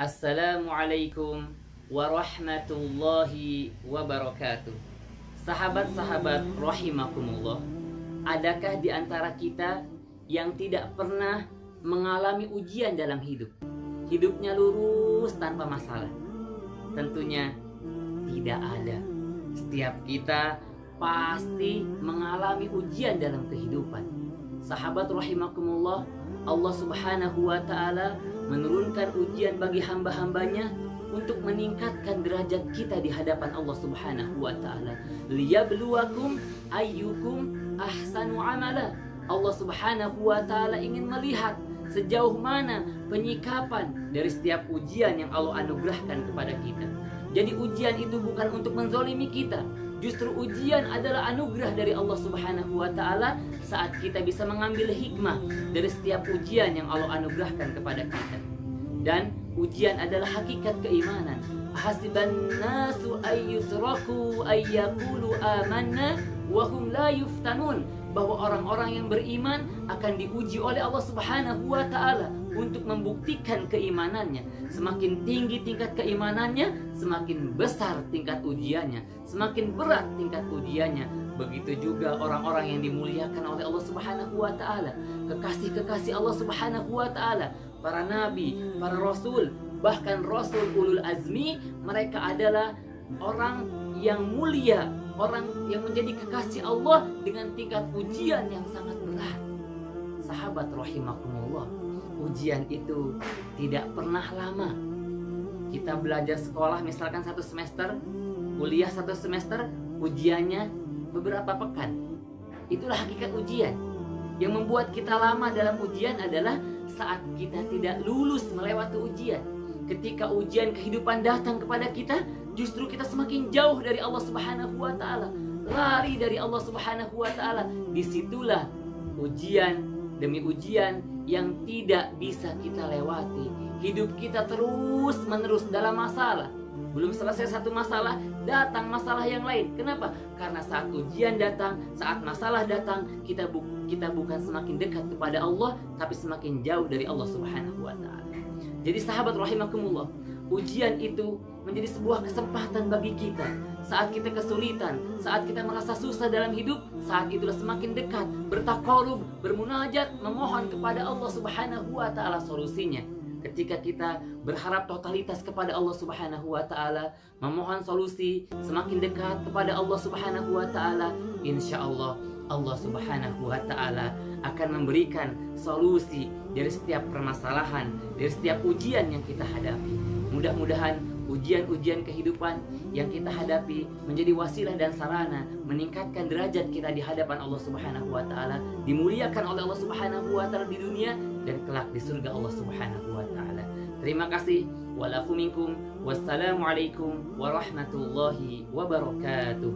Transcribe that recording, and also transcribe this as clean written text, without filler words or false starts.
Assalamualaikum warahmatullahi wabarakatuh. Sahabat-sahabat rahimakumullah, adakah di antara kita yang tidak pernah mengalami ujian dalam hidup? Hidupnya lurus tanpa masalah? Tentunya tidak ada. Setiap kita pasti mengalami ujian dalam kehidupan. Sahabat rahimakumullah, Allah subhanahu wa ta'ala menurunkan ujian bagi hamba-hambanya untuk meningkatkan derajat kita di hadapan Allah subhanahu wa ta'ala. Liyabluwakum ayyukum ahsanu amala. Allah subhanahu wa ta'ala ingin melihat sejauh mana penyikapan dari setiap ujian yang Allah anugerahkan kepada kita. Jadi ujian itu bukan untuk menzolimi kita. Justru ujian adalah anugerah dari Allah subhanahu wa ta'ala saat kita bisa mengambil hikmah dari setiap ujian yang Allah anugerahkan kepada kita. Dan ujian adalah hakikat keimanan. Hasiban nasu ayyutraku ayyakulu amanna wahum la yuftanun. Bahwa orang-orang yang beriman akan diuji oleh Allah subhanahu wa ta'ala untuk membuktikan keimanannya. Semakin tinggi tingkat keimanannya, semakin besar tingkat ujiannya, semakin berat tingkat ujiannya. Begitu juga orang-orang yang dimuliakan oleh Allah subhanahu wa ta'ala, kekasih-kekasih Allah subhanahu wa ta'ala, para nabi, para rasul, bahkan rasul ulul azmi. Mereka adalah orang yang mulia, orang yang menjadi kekasih Allah dengan tingkat ujian yang sangat berat. Sahabat rahimakumullah, ujian itu tidak pernah lama. Kita belajar sekolah misalkan 1 semester, kuliah 1 semester, ujiannya beberapa pekan. Itulah hakikat ujian. Yang membuat kita lama dalam ujian adalah saat kita tidak lulus melewati ujian. Ketika ujian kehidupan datang kepada kita, justru kita semakin jauh dari Allah subhanahu wa ta'ala, lari dari Allah subhanahu wa ta'ala. Disitulah ujian demi ujian yang tidak bisa kita lewati. Hidup kita terus menerus dalam masalah. Belum selesai satu masalah, datang masalah yang lain. Kenapa? Karena saat ujian datang, saat masalah datang, kita bukan semakin dekat kepada Allah, tapi semakin jauh dari Allah subhanahu wa ta'ala. Jadi sahabat rahimakumullah, ujian itu menjadi sebuah kesempatan bagi kita. Saat kita kesulitan, saat kita merasa susah dalam hidup, saat itulah semakin dekat, bertakarub, bermunajat, memohon kepada Allah subhanahu wa ta'ala solusinya. Ketika kita berharap totalitas kepada Allah subhanahu wa ta'ala, memohon solusi, semakin dekat kepada Allah subhanahu wa ta'ala, insya Allah Allah subhanahu wa ta'ala akan memberikan solusi dari setiap permasalahan, dari setiap ujian yang kita hadapi. Mudah-mudahan ujian-ujian kehidupan yang kita hadapi menjadi wasilah dan sarana meningkatkan derajat kita di hadapan Allah subhanahu wa ta'ala, dimuliakan oleh Allah subhanahu wa ta'ala di dunia dan kelak di surga Allah subhanahu wa ta'ala. Terima kasih. Walafu minkum. Wassalamualaikum warahmatullahi wabarakatuh.